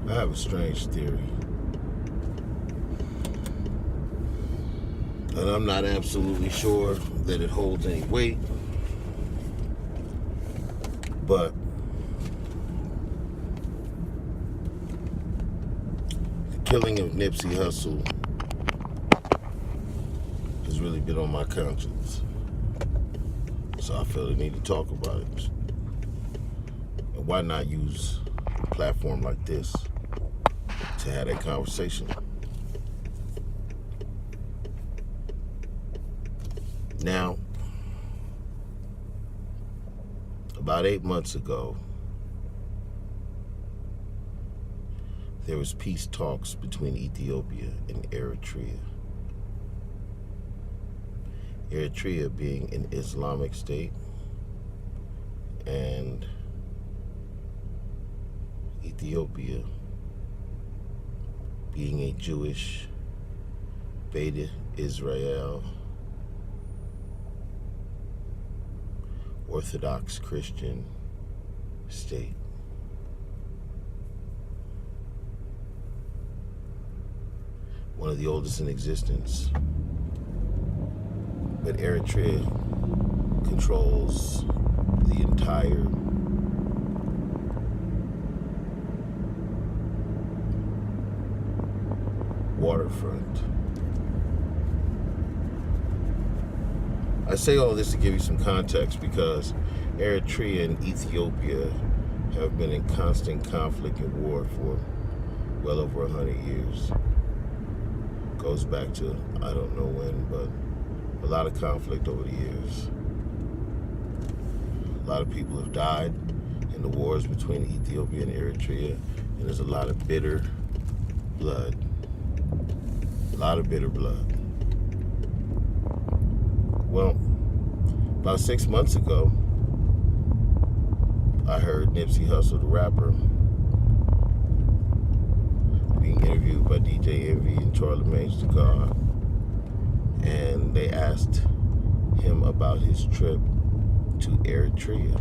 I have a strange theory. And I'm not absolutely sure that it holds any weight. But the killing of Nipsey Hussle has really been on my conscience. So I feel the need to talk about it. And why not use a platform like this to have that conversation? Now, about 8 months ago, there was peace talks between Ethiopia and Eritrea. Eritrea being an Islamic state and Ethiopia being a Jewish Beta Israel Orthodox Christian state. One of the oldest in existence. But Eritrea controls the entire waterfront. I say all this to give you some context because Eritrea and Ethiopia have been in constant conflict and war for well over 100 years. Goes back to, I don't know when, but a lot of conflict over the years. A lot of people have died in the wars between Ethiopia and Eritrea, and there's a lot of bitter blood. A lot of bitter blood. Well, about 6 months ago, I heard Nipsey Hussle, the rapper, being interviewed by DJ Envy and Charlamagne's The God, and they asked him about his trip to Eritrea.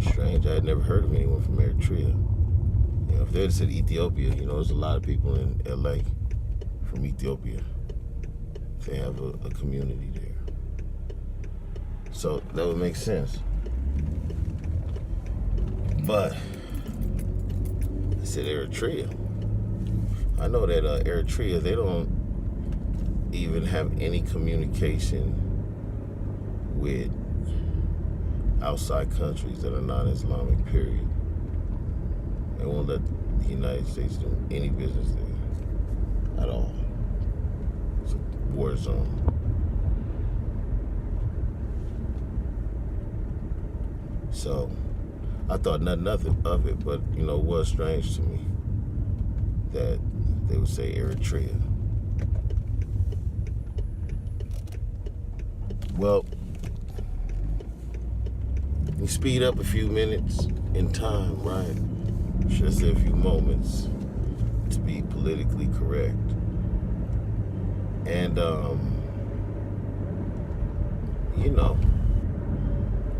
Strange, I had never heard of anyone from Eritrea. You know, if they had said Ethiopia, you know, there's a lot of people in LA from Ethiopia. They have a community there. So that would make sense. But I said Eritrea. I know that Eritrea, they don't even have any communication with outside countries that are non-Islamic, period. They won't let the United States do any business there at all. It's a war zone. So I thought nothing of it, but you know, it was strange to me that they would say Eritrea. Well, you speed up a few minutes in time, right? Should I say a few moments to be politically correct. And, you know,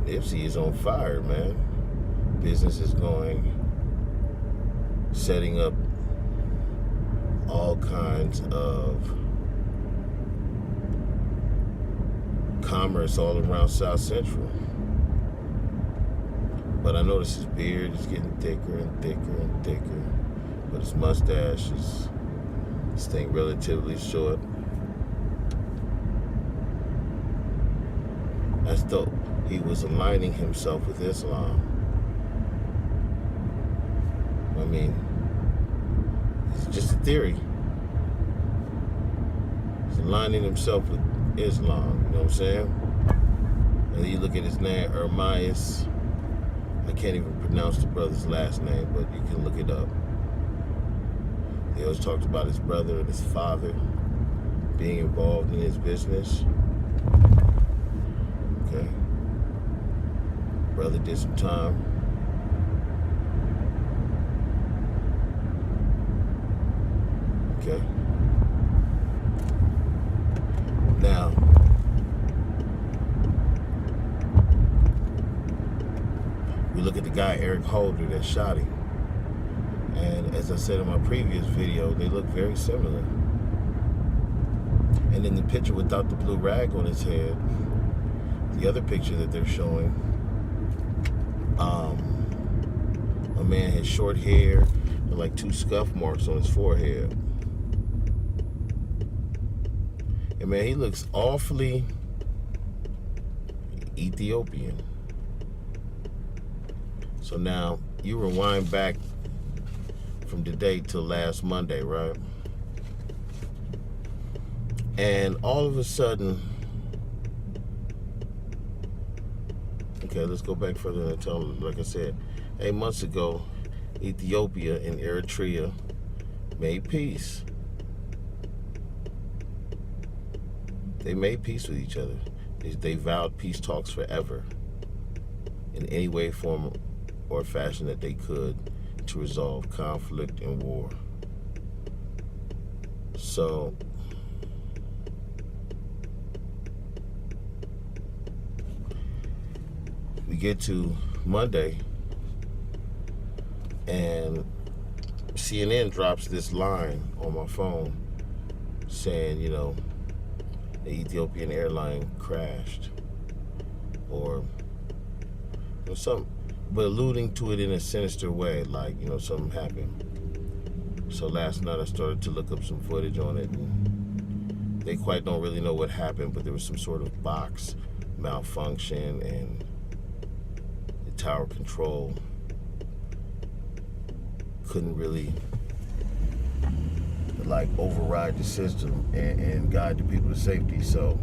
Nipsey is on fire, man. Business is going, setting up all kinds of commerce all around South Central. But I notice his beard is getting thicker and thicker and thicker. But his mustache is staying relatively short. As though he was aligning himself with Islam. I mean, it's just a theory. He's aligning himself with Islam, you know what I'm saying? And you look at his name, Ermias. I can't even pronounce the brother's last name, but you can look it up. He always talked about his brother and his father being involved in his business. Okay. Brother did some time. Okay. Now, we look at the guy, Eric Holder, that shot him. And as I said in my previous video, they look very similar. And in the picture without the blue rag on his head, the other picture that they're showing, a man has short hair and like 2 scuff marks on his forehead. And man, he looks awfully Ethiopian. So now you rewind back from today till last Monday, right? And all of a sudden, okay, let's go back further and tell them, like I said, 8 months ago, Ethiopia and Eritrea made peace. They made peace with each other. They vowed peace talks forever in any way, form, or fashion that they could to resolve conflict and war. So we get to Monday, and CNN drops this line on my phone saying, you know, the Ethiopian airline crashed, or you know, something, but alluding to it in a sinister way, like, you know, something happened. So last night I started to look up some footage on it, and they quite don't really know what happened, but there was some sort of box malfunction, and the tower control couldn't really like override the system and guide the people to safety. So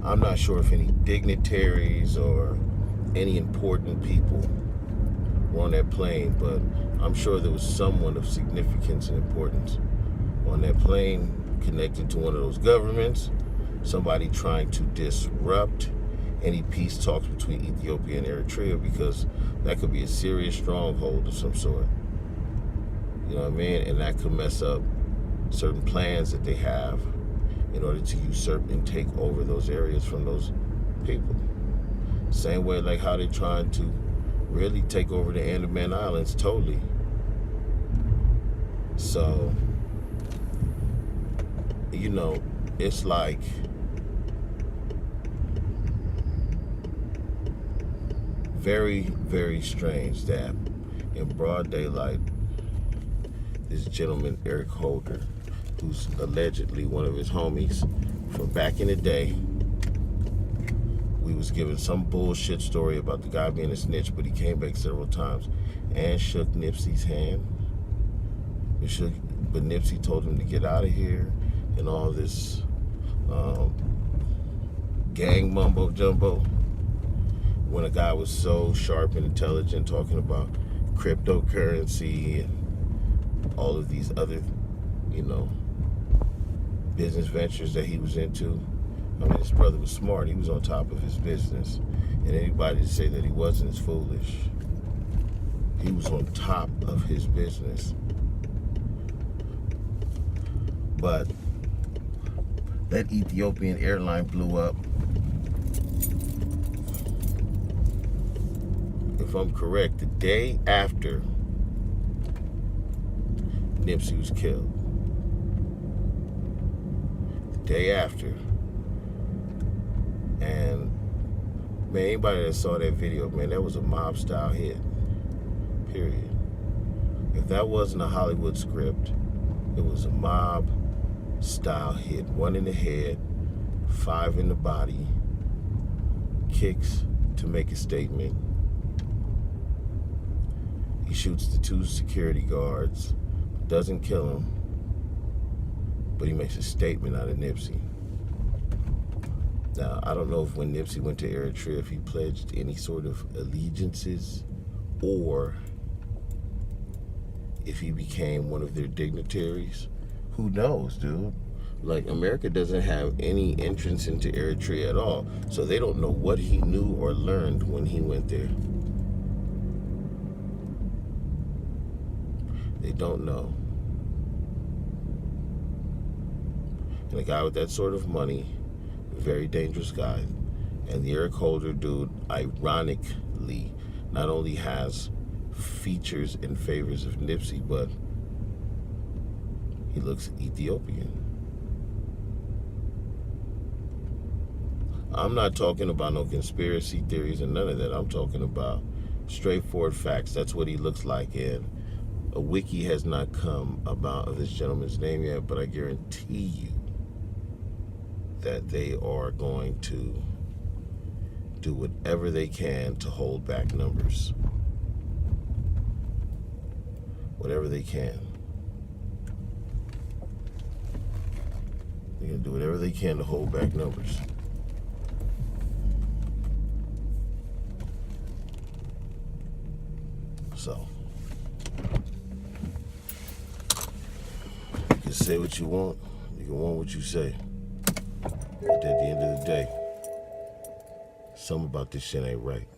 I'm not sure if any dignitaries or any important people were on that plane, but I'm sure there was someone of significance and importance on that plane connected to one of those governments, somebody trying to disrupt any peace talks between Ethiopia and Eritrea, because that could be a serious stronghold of some sort. You know what I mean? And that could mess up certain plans that they have in order to usurp and take over those areas from those people. Same way like how they're trying to really take over the Andaman Islands totally. So, you know, it's like very, very strange that in broad daylight, this gentleman, Eric Holder, who's allegedly one of his homies from back in the day, we was given some bullshit story about the guy being a snitch, but he came back several times and shook Nipsey's hand. But Nipsey told him to get out of here, and all this gang mumbo jumbo, when a guy was so sharp and intelligent talking about cryptocurrency and all of these other, you know, business ventures that he was into. I mean, his brother was smart. He was on top of his business. And anybody to say that he wasn't is foolish. He was on top of his business. But that Ethiopian airline blew up. If I'm correct, the day after Nipsey was killed. The day after. And man, anybody that saw that video, man, that was a mob style hit. Period. If that wasn't a Hollywood script, it was a mob style hit. 1 in the head, 5 in the body, kicks to make a statement. He shoots the 2 security guards, doesn't kill him, but he makes a statement out of Nipsey. Now, I don't know if when Nipsey went to Eritrea, if he pledged any sort of allegiances, or if he became one of their dignitaries. Who knows, dude? Like, America doesn't have any entrance into Eritrea at all, so they don't know what he knew or learned when he went there. They don't know. And a guy with that sort of money, a very dangerous guy. And the Eric Holder dude, ironically, not only has features and favors of Nipsey, but he looks Ethiopian. I'm not talking about no conspiracy theories and none of that. I'm talking about straightforward facts. That's what he looks like. And a wiki has not come about of this gentleman's name yet, but I guarantee you that they are going to do whatever they can to hold back numbers. Whatever they can. They're going to do whatever they can to hold back numbers. So, you can say what you want. You can want what you say. But at the end of the day, something about this shit ain't right.